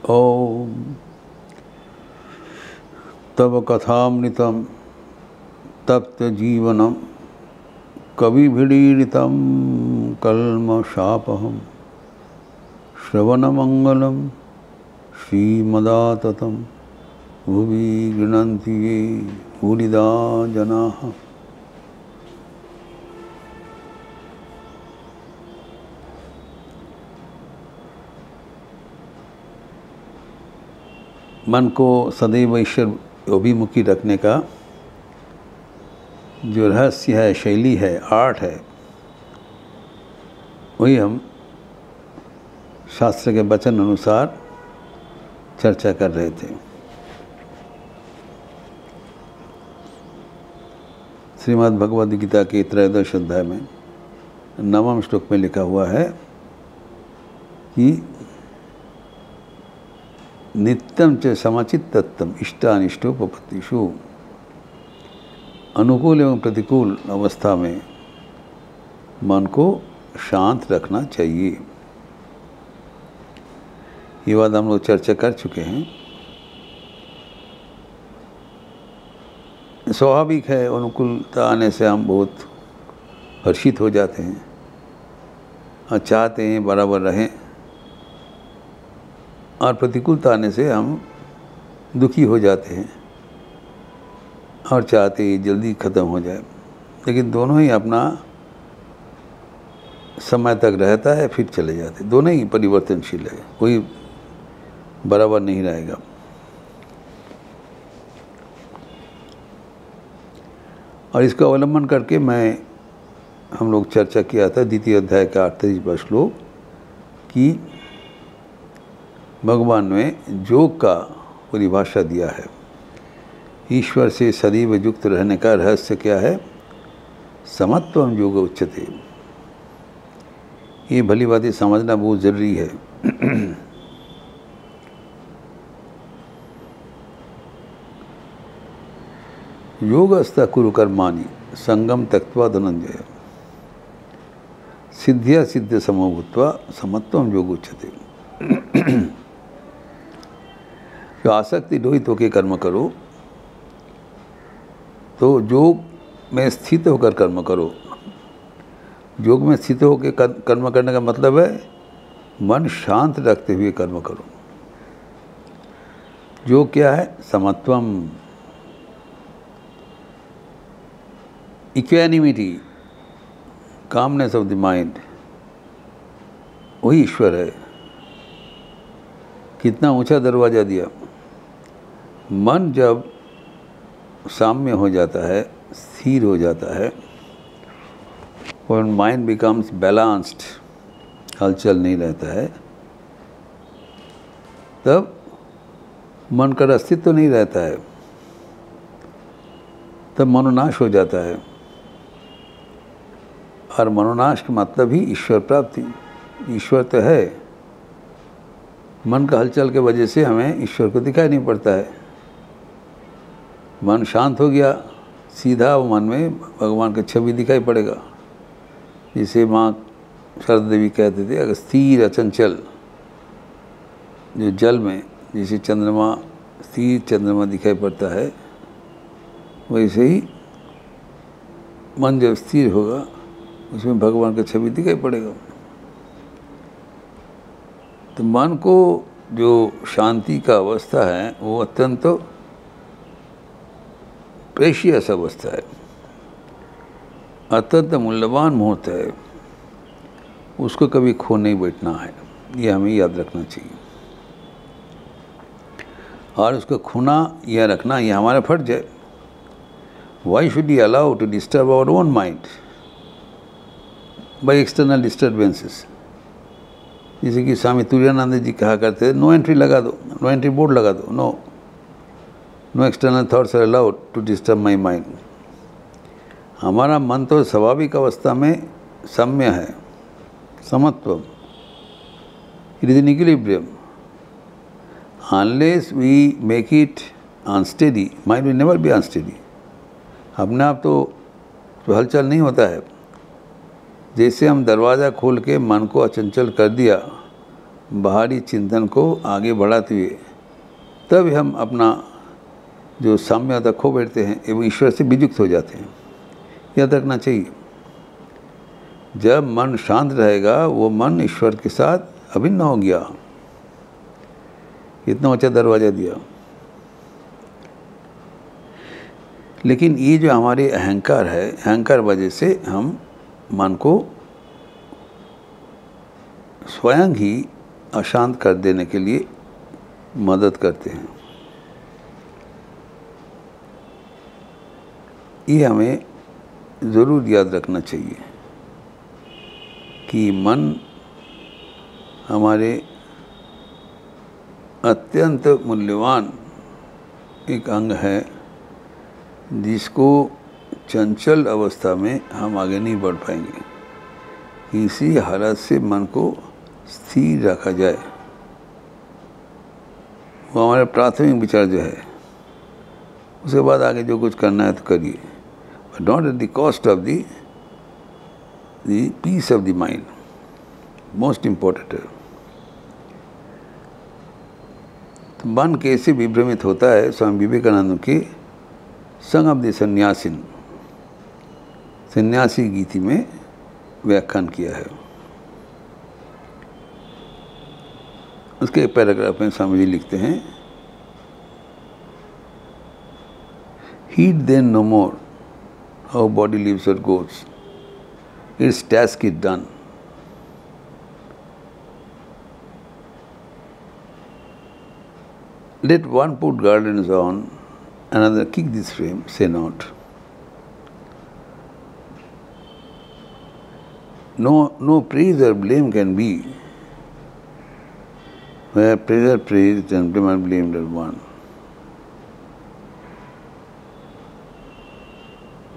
ओम तव कथामृतं तप्त जीवनम कविभिडीडितं कल्मषापहं श्रवणमंगलं श्रीमदाततं भुवि गृह्णन्ति ये भूरिदा जनाः। मन को सदैव ईश्वर अभिमुखी रखने का जो रहस्य है, शैली है, आर्ट है, वही हम शास्त्र के वचन अनुसार चर्चा कर रहे थे। श्रीमद् भगवद गीता के त्रयोदश अध्याय में 9वें श्लोक में लिखा हुआ है कि नित्यं च समचित्तत्वम् इष्टानिष्टोपपत्तिषु, अनुकूल एवं प्रतिकूल अवस्था में मन को शांत रखना चाहिए। ये बात हम लोग चर्चा कर चुके हैं। स्वाभाविक है, अनुकूलता आने से हम बहुत हर्षित हो जाते हैं और चाहते हैं बराबर रहें, और प्रतिकूलता आने से हम दुखी हो जाते हैं और चाहते ही जल्दी ख़त्म हो जाए। लेकिन दोनों ही अपना समय तक रहता है, फिर चले जाते हैं। दोनों ही परिवर्तनशील है, कोई बराबर नहीं रहेगा। और इसका अवलंबन करके हम लोग चर्चा किया था द्वितीय अध्याय का 38वां श्लोक कि भगवान ने योग का परिभाषा दिया है। ईश्वर से सदैव युक्त रहने का रहस्य क्या है? समत्वम योग उच्यते। ये भली बातें समझना बहुत ज़रूरी है। योगस्थ कुरु कर्माणि संगम त्यक्त्वा धनंजय सिद्ध्या सिद्ध समो भूत्वा समत्वम योग उच्यते। जो आसक्ति रहित होकर कर्म करो, तो योग में स्थित होकर कर्म करो। योग में स्थित होकर कर्म करने का मतलब है मन शांत रखते हुए कर्म करो। योग क्या है? समत्वम, equanimity, calmness of the mind, वही ईश्वर है। कितना ऊंचा दरवाज़ा दिया। मन जब साम्य हो जाता है, स्थिर हो जाता है, when mind becomes balanced, हलचल नहीं रहता है, तब मन का अस्तित्व तो नहीं रहता है, तब मनोनाश हो जाता है। और मनोनाश का मतलब ही ईश्वर प्राप्ति। ईश्वर तो है, मन का हलचल के वजह से हमें ईश्वर को दिखाई नहीं पड़ता है। मन शांत हो गया, सीधा वो मन में भगवान की छवि दिखाई पड़ेगा। जिसे माँ शारदा देवी कहते थे, अगर स्थिर अचंचल जो जल में जैसे चंद्रमा, स्थिर चंद्रमा दिखाई पड़ता है, वैसे ही मन जब स्थिर होगा उसमें भगवान की छवि दिखाई पड़ेगा। तो मन को जो शांति का अवस्था है वो अत्यंत प्रेशियस अवस्था है, अत्यंत मूल्यवान मुहूर्त है। उसको कभी खो नहीं बैठना है, ये हमें याद रखना चाहिए। और उसको खोना या रखना ये हमारा फर्ज है। Why should we allow to disturb our own mind by external disturbances? जैसे कि स्वामी तुरानंद जी कहा करते थे, नो एंट्री लगा दो, नो एंट्री बोर्ड लगा दो, no external thoughts are allowed to disturb my mind. हमारा मन तो स्वाभाविक अवस्था में सम्य है, समत्व, it is in equilibrium. Unless we make it unsteady, mind will never be unsteady. अपने आप तो हलचल नहीं होता है। जैसे हम दरवाज़ा खोल के मन को अचंचल कर दिया बाहरी चिंतन को आगे बढ़ाते हुए तब हम अपना जो साम्यता खो बैठते हैं एवं ईश्वर से वियुक्त हो जाते हैं। याद रखना चाहिए, जब मन शांत रहेगा वो मन ईश्वर के साथ अभिन्न हो गया। इतना ऊंचा दरवाज़ा दिया। लेकिन ये जो हमारे अहंकार है, अहंकार वजह से हम मन को स्वयं ही अशांत कर देने के लिए मदद करते हैं। ये हमें ज़रूर याद रखना चाहिए कि मन हमारे अत्यंत मूल्यवान एक अंग है, जिसको चंचल अवस्था में हम आगे नहीं बढ़ पाएंगे। इसी हालत से मन को स्थिर रखा जाए, वो हमारा प्राथमिक विचार जो है। उसके बाद आगे जो कुछ करना है तो करिए, but not at the cost of the peace of the mind. Most important है। तो मन कैसे विभ्रमित होता है, स्वामी विवेकानंद के संग ऑफ द सन्यासिन, सन्यासी गीति में व्याख्यान किया है। उसके एक पैराग्राफ में स्वामी जी लिखते हैं, heed then no more how body lives or goes, its task is done. Let one put garlands on, another kick this frame, say not. No praise or blame can be, where praise are praised and blame are blamed are one.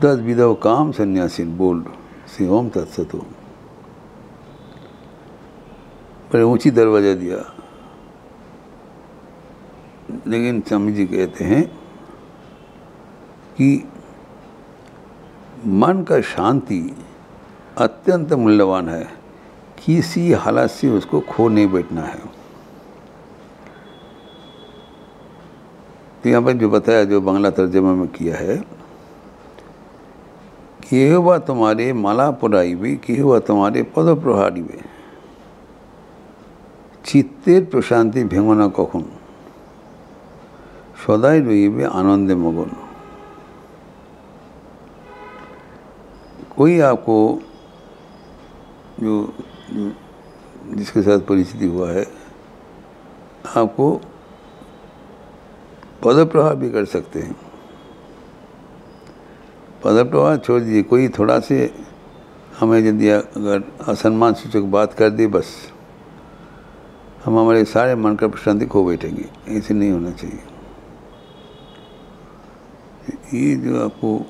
Thus be thou calm, sannyasi, bold, say Om Tat Sat Om. पर ऊंची दरवाजा दिया, लेकिन स्वामी जी कहते हैं कि मन का शांति अत्यंत मूल्यवान है, किसी हालत से उसको खो नहीं बैठना है। तो यहाँ पर जो बताया, जो बांग्ला तर्जमा में किया है कि ये हुआ तुम्हारे माला पुराइबे, कि हुआ तुम्हारे पद प्रहारिबे, चित्तेर प्रशांति भेंगो ना कखन, सदाई रहिबे आनंदे मगन। कोई आपको जो जिसके साथ परिस्थिति हुआ है, आपको पद प्रहार भी कर सकते हैं। पद प्रहार छोड़ दीजिए, कोई थोड़ा से हमें यदि अगर असम्मान सूचक बात कर दे, बस हम हमारे सारे मन का प्रशांति खो बैठेंगे। ऐसे नहीं होना चाहिए। ये जो आपको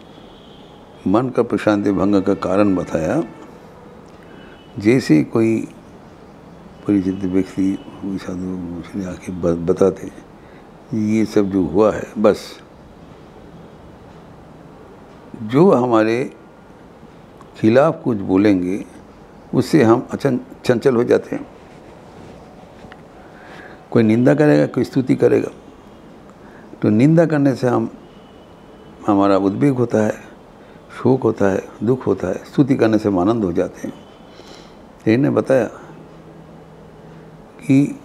मन का प्रशांति भंग का कारण बताया, जैसे कोई परिचित व्यक्ति साधु मुझे आके बताते ये सब जो हुआ है, बस जो हमारे खिलाफ कुछ बोलेंगे उससे हम चंचल हो जाते हैं। कोई निंदा करेगा, कोई स्तुति करेगा, तो निंदा करने से हमारा उद्वेग होता है, शोक होता है, दुख होता है। स्तुति करने से हम आनंद हो जाते हैं। इन्हें बताया कि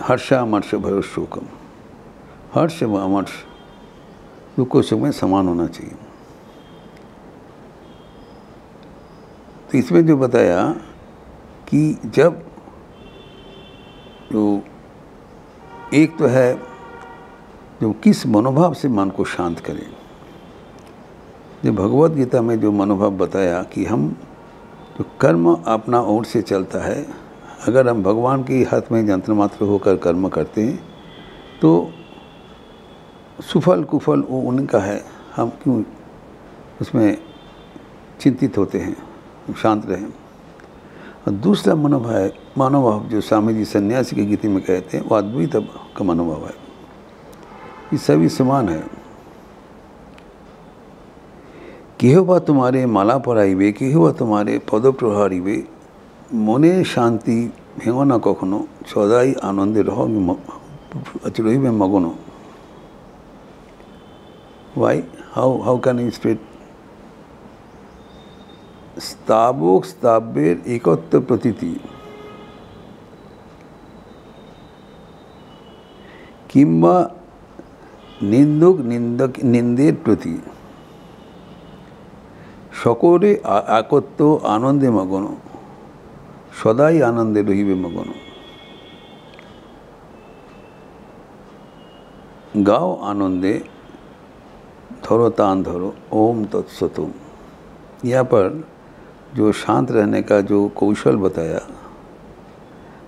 हर्षामर्ष भयो शोकम, हर्ष व अमर्ष दुख सुख में समान होना चाहिए। तो इसमें जो बताया कि जब जो एक तो है जो किस मनोभाव से मन को शांत करें। जो भगवत गीता में जो मनोभाव बताया कि हम जो कर्म अपना ओर से चलता है, अगर हम भगवान के हाथ में यंत्र मात्र होकर कर्म करते हैं तो सुफल कुफल वो उनका है, हम क्यों उसमें चिंतित होते हैं, शांत रहें। और दूसरा मनोभाव जो स्वामी जी सन्यासी की गीति में कहते हैं, वो अद्वैत का मनोभाव है। ये सभी समान है। कि हुआ तुम्हारे माला पराइबे, कि हुआ तुम्हारे पद प्रहारिबे, মনে শান্তি ভেঙো না কখনো, সদাই আনন্দে রহ রহিবে মগ্ন। Why? How can I state? স্তাবক স্তাব্যের একত্ব Pratiti, কিংবা নিন্দুক নিন্দের প্রতি, সকলে একত্ব আনন্দে মগ্ন, সদাই আনন্দে রহিবে মগ্ন। गाओ आनंदे, धरो तान धरो, ओम तत्सतुम। यहाँ पर जो शांत रहने का जो कौशल बताया,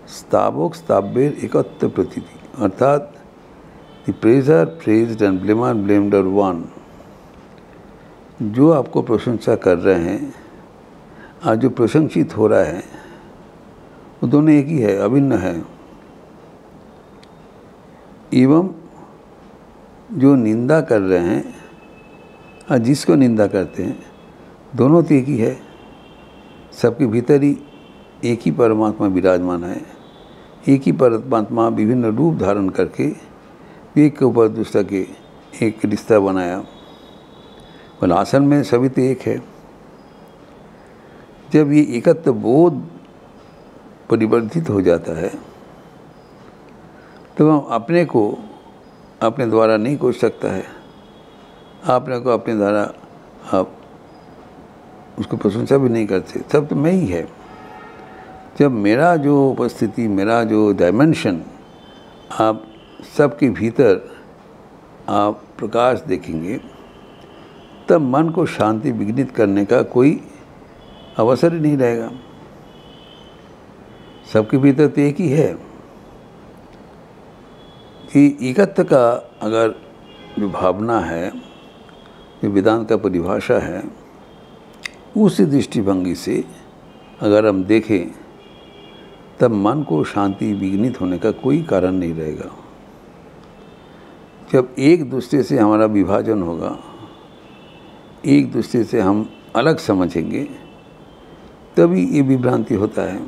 स्तावक स्ताव्येर एकत्व प्रतीति, अर्थात the praiser praised and blamer blamed are one. जो आपको प्रशंसा कर रहे हैं और जो प्रशंसित हो रहा है, वो दोनों एक ही है, अभिन्न है। एवं जो निंदा कर रहे हैं और जिसको निंदा करते हैं, दोनों तो एक ही है। सबके भीतर ही एक ही परमात्मा विराजमान है। एक ही परमात्मा विभिन्न रूप धारण करके एक के ऊपर दूसरा के एक रिश्ता बनाया, पर असल में सभी तो एक है। जब ये एकत्व बोध परिवर्तित हो जाता है, तो हम अपने को अपने द्वारा नहीं कोच सकता है। आपने को अपने द्वारा आप उसको प्रशंसा भी नहीं करते, सब तो मैं ही है। जब मेरा जो उपस्थिति, मेरा जो डायमेंशन आप सबके भीतर आप प्रकाश देखेंगे, तब मन को शांति विघ्नित करने का कोई अवसर ही नहीं रहेगा। सबके भीतर तो एक ही है कि एकत्व का अगर जो भावना है, जो वेदांत का परिभाषा है, उसी दृष्टिभंगी से अगर हम देखें, तब मन को शांति विघ्नित होने का कोई कारण नहीं रहेगा। जब एक दूसरे से हमारा विभाजन होगा, एक दूसरे से हम अलग समझेंगे, तभी ये विभ्रांति होता है।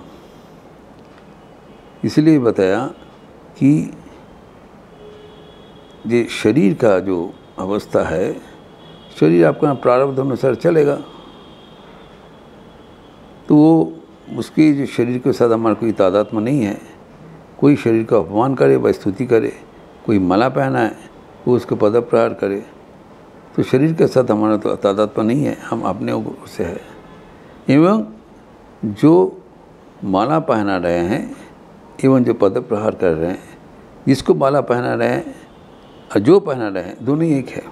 इसलिए बताया कि ये शरीर का जो अवस्था है, शरीर आपका प्रारब्ध अनुसार चलेगा, तो वो उसके जो शरीर के साथ हमारा कोई तादात्म्य नहीं है। कोई शरीर का अपमान करे व स्तुति करे, कोई माला पहनाए वो उसको पदप्रहार करे, तो शरीर के साथ हमारा तो तादात्म्य नहीं है, हम अपने ऊपर से है। एवं जो माला पहना रहे हैं एवं जो पदप्रहार कर रहे हैं, जिसको माला पहना रहे हैं और जो पहना रहे हैं, दोनों ही एक है।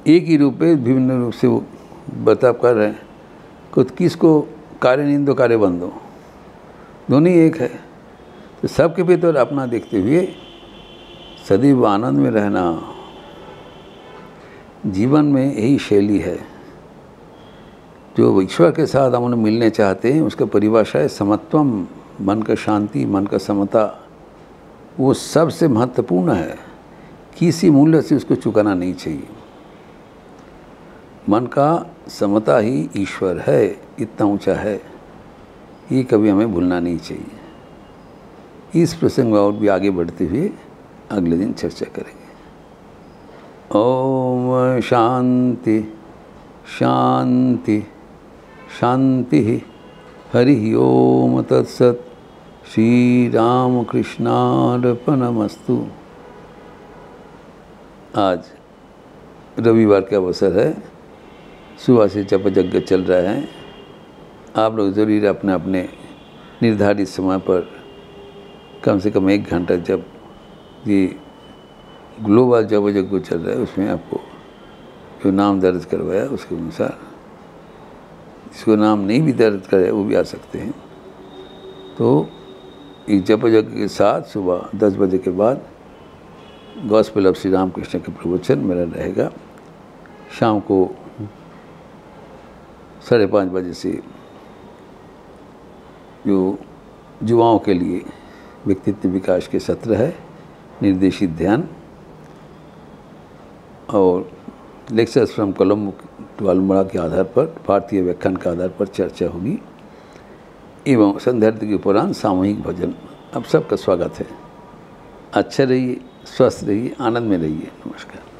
एक ही रूप में विभिन्न रूप से वो बर्ताव कर रहे हैं। खुद किसको कार्य निंदो कार्य बंदो, दोनों ही एक है। तो सबके भीतर अपना देखते हुए सदैव आनंद में रहना, जीवन में यही शैली है। जो ईश्वर के साथ हम उन्हें मिलने चाहते हैं, उसका परिभाषा है समत्वम, मन का शांति, मन का समता। वो सबसे महत्वपूर्ण है, किसी मूल्य से उसको चुकाना नहीं चाहिए। मन का समता ही ईश्वर है, इतना ऊंचा है, ये कभी हमें भूलना नहीं चाहिए। इस प्रसंग में और भी आगे बढ़ते हुए अगले दिन चर्चा करेंगे। ओम शांति शांति शांति। हरि ओम तत्सत। श्री रामकृष्णार्पणमस्तु। आज रविवार का अवसर है, सुबह से जप यज्ञ चल रहा है। आप लोग ज़रूर अपने अपने निर्धारित समय पर कम से कम 1 घंटा, जब ये ग्लोबल जप यज्ञ चल रहा है, उसमें आपको जो नाम दर्ज करवाया उसके अनुसार, जिसको नाम नहीं भी दर्ज कराया वो भी आ सकते हैं। तो एक जप यज्ञ के साथ सुबह 10 बजे के बाद गॉस्पेल ऑफ श्री रामकृष्ण के प्रवचन मेरा रहेगा। शाम को 5:30 बजे से जो युवाओं के लिए व्यक्तित्व विकास के सत्र है, निर्देशित ध्यान और lectures from Colombo to Almora के आधार पर, भारतीय व्याख्यान के आधार पर चर्चा होगी। एवं संध्यारती के पुराण सामूहिक भजन। अब सबका स्वागत है। अच्छे रहिए, स्वस्थ रहिए, आनंद में रहिए। नमस्कार।